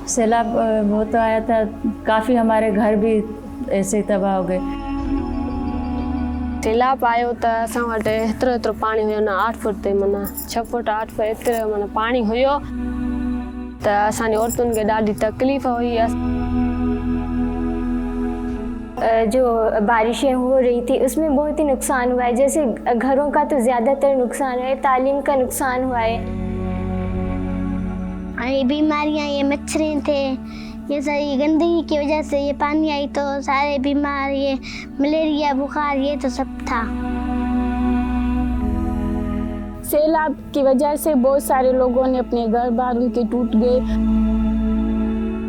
सैलाब वो तो आया था, काफ़ी हमारे घर भी ऐसे तबाह हो गए। सैलाब आयो त असां वटि एतिरो एतिरो पाणी हुयो न 8 फुट ते माना 6 फुट 8 फुट एतिरो माना पाणी हुयो त असांजी औरतुनि खे ॾाढी तकलीफ़ हुई। जो बारिशें हो रही थी उसमें बहुत ही नुकसान हुआ है। जैसे घरों का तो ज़्यादातर नुकसान है, तालीम का नुकसान हुआ है। ये बीमारियाँ, ये मच्छरें थे, ये सारी गंदगी की वजह से ये पानी आई तो सारे बीमार, ये मलेरिया बुखार ये तो सब था। सैलाब की वजह से बहुत सारे लोगों ने अपने घर बार उनके टूट गए।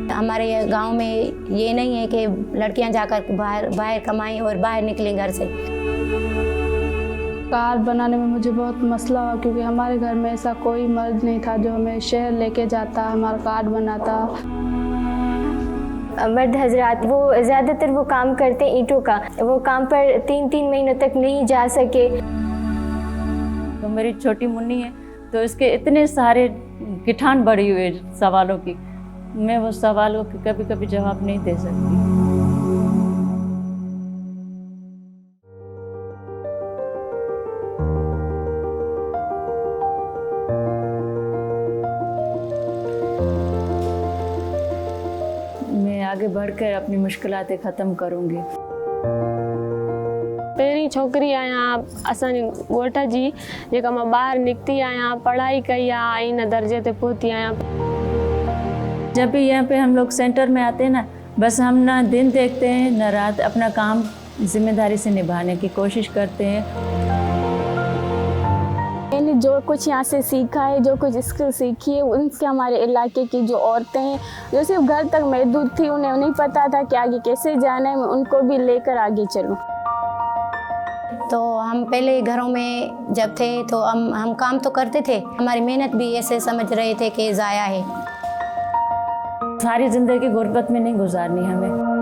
हमारे गांव में ये नहीं है कि लड़कियां जाकर बाहर कमाएं और बाहर निकलें घर से। कार्ड बनाने में मुझे बहुत मसला हुआ क्योंकि हमारे घर में ऐसा कोई मर्द नहीं था जो हमें शहर लेके जाता, हमारा कार्ड बनाता। मर्द हजरात वो ज़्यादातर वो काम करते हैं ईंटों का, वो काम पर 3-3 महीनों तक नहीं जा सके। तो मेरी छोटी मुन्नी है तो इसके इतने सारे गिठान बढ़ी हुए सवालों की, मैं वो सवालों के कभी कभी जवाब नहीं दे सकती। मैं आगे बढ़कर अपनी मुश्किलातें ख़त्म करूँगी। पहिरीं छोकिरी आहियां असांजे ॻोठ जी, जेका मां ॿाहिरि निकिती आहियां, पढ़ाई कई आहे, इन दर्जे ते पहुती आहियां। जब भी यहाँ पे हम लोग सेंटर में आते हैं ना, बस हम ना दिन देखते हैं ना रात, अपना काम जिम्मेदारी से निभाने की कोशिश करते हैं। मैंने जो कुछ यहाँ से सीखा है, जो कुछ स्किल सीखी है, उनसे हमारे इलाके की जो औरतें हैं जो सिर्फ घर तक महदूद थी, उन्हें नहीं पता था कि आगे कैसे जाना है, मैं उनको भी लेकर आगे चलूँ। तो हम पहले घरों में जब थे तो हम काम तो करते थे, हमारी मेहनत भी ऐसे समझ रहे थे कि ज़ाया है। सारी ज़िंदगी गुर्बत में नहीं गुजारनी हमें।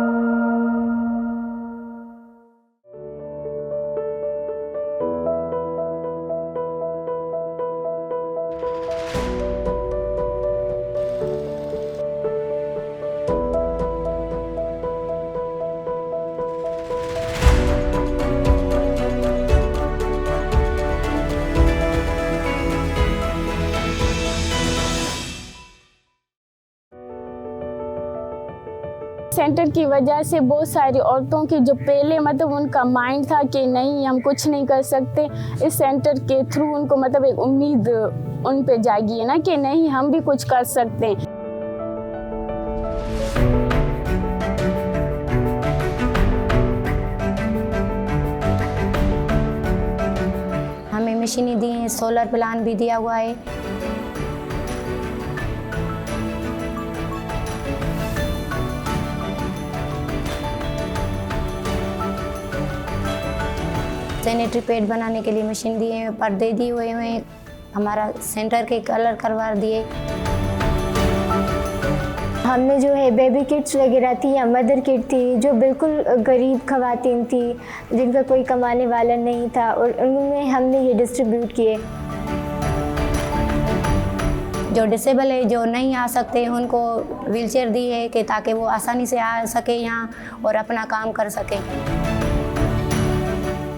सेंटर की वजह से बहुत सारी औरतों की जो पहले मतलब उनका माइंड था कि नहीं हम कुछ नहीं कर सकते, इस सेंटर के थ्रू उनको मतलब एक उम्मीद उन पे जागी है ना कि नहीं हम भी कुछ कर सकते हैं। हमें मशीनें दी हैं, सोलर प्लान भी दिया हुआ है। सैनिटरी पैड बनाने के लिए मशीन दिए हैं, पर्दे दिए हुए हैं, हमारा सेंटर के कलर करवा दिए। हमने जो है बेबी किट्स वगैरह थी या मदर किट थी, जो बिल्कुल गरीब ख़वातीन थी जिनका कोई कमाने वाला नहीं था, और उनमें हमने ये डिस्ट्रीब्यूट किए। जो डिसेबल है, जो नहीं आ सकते, उनको व्हीलचेयर दी है कि ताकि वो आसानी से आ सके यहाँ और अपना काम कर सके।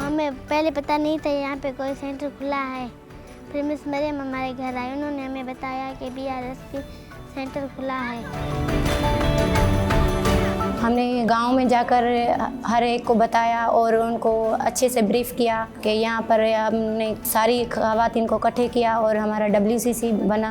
हमें पहले पता नहीं था यहाँ पे कोई सेंटर खुला है। फिर मिस मरियम हमारे घर आई, उन्होंने हमें बताया कि BRSP सेंटर खुला है। हमने गांव में जाकर हर एक को बताया और उनको अच्छे से ब्रीफ किया कि यहाँ पर हमने सारी ख़वातीन को इकट्ठे किया और हमारा WCC बना।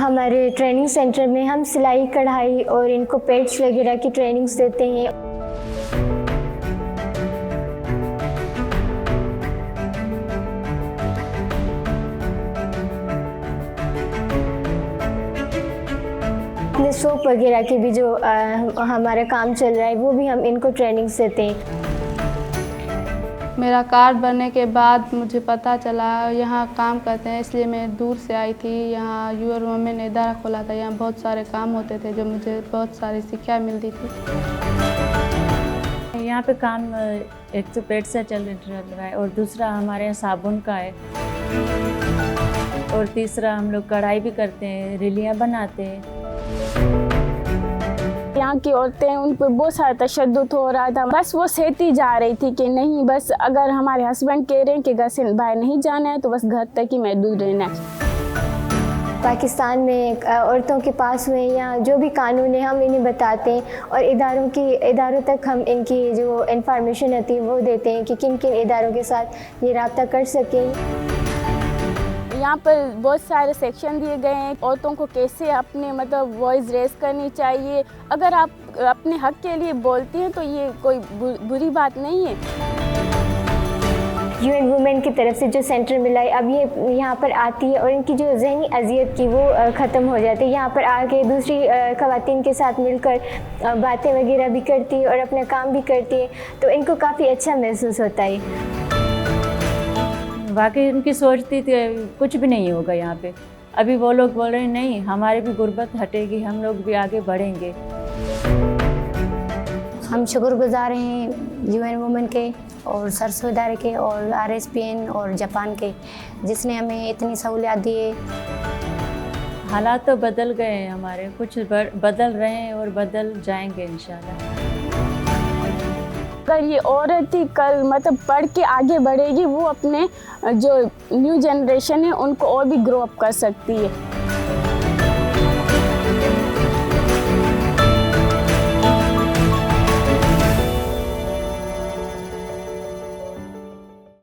हमारे ट्रेनिंग सेंटर में हम सिलाई कढ़ाई और इनको पेट्स वगैरह की ट्रेनिंग्स देते हैं। में सोप वगैरह की भी जो हमारा काम चल रहा है वो भी हम इनको ट्रेनिंग्स देते हैं। मेरा कार्ड बनने के बाद मुझे पता चला यहाँ काम करते हैं, इसलिए मैं दूर से आई थी। यहाँ यूर वुमेन ने इदारा खोला था, यहाँ बहुत सारे काम होते थे जो मुझे बहुत सारी शिक्षा मिलती थी। यहाँ पे काम एक तो पेट से चल रहा है और दूसरा हमारे यहाँ साबुन का है और तीसरा हम लोग कढ़ाई भी करते हैं, रिलियाँ बनाते हैं। यहाँ की औरतें उन पर बहुत सारा तशद्दुद हो रहा था, बस वो सहती जा रही थी कि नहीं, बस अगर हमारे हस्बैंड कह रहे हैं कि घर से बाहर नहीं जाना है तो बस घर तक ही महदूद रहना है। पाकिस्तान में औरतों के पास हुए या जो भी कानून है हम इन्हें बताते हैं और इदारों तक हम इनकी जो इंफॉर्मेशन होती है वो देते हैं कि किन किन इदारों के साथ ये रब्ता कर सकें। यहाँ पर बहुत सारे सेक्शन दिए गए हैं, औरतों को कैसे अपने मतलब वॉइस रेस करनी चाहिए। अगर आप अपने हक के लिए बोलती हैं तो ये कोई बुरी बात नहीं है। यूएन वुमेन की तरफ से जो सेंटर मिला है, अब ये यहाँ पर आती है और इनकी जो ज़हनी अजियत की वो ख़त्म हो जाती है। यहाँ पर आके दूसरी ख़वातीन के साथ मिलकर बातें वगैरह भी करती है और अपना काम भी करती है, तो इनको काफ़ी अच्छा महसूस होता है। वाकई उनकी सोचती थी कुछ भी नहीं होगा यहाँ पे, अभी वो लोग बोल रहे हैं नहीं, हमारी भी गुर्बत हटेगी, हम लोग भी आगे बढ़ेंगे। हम शुक्रगुजार हैं यूएन वुमेन के और सरसों इदारे के और RSPN और जापान के, जिसने हमें इतनी सहूलियत दी है। हालात तो बदल गए हैं हमारे, कुछ बदल रहे हैं और बदल जाएंगे इंशाल्लाह। अगर ये औरत ही कल मतलब पढ़ के आगे बढ़ेगी, वो अपने जो न्यू जनरेशन है उनको और भी ग्रो अप कर सकती है।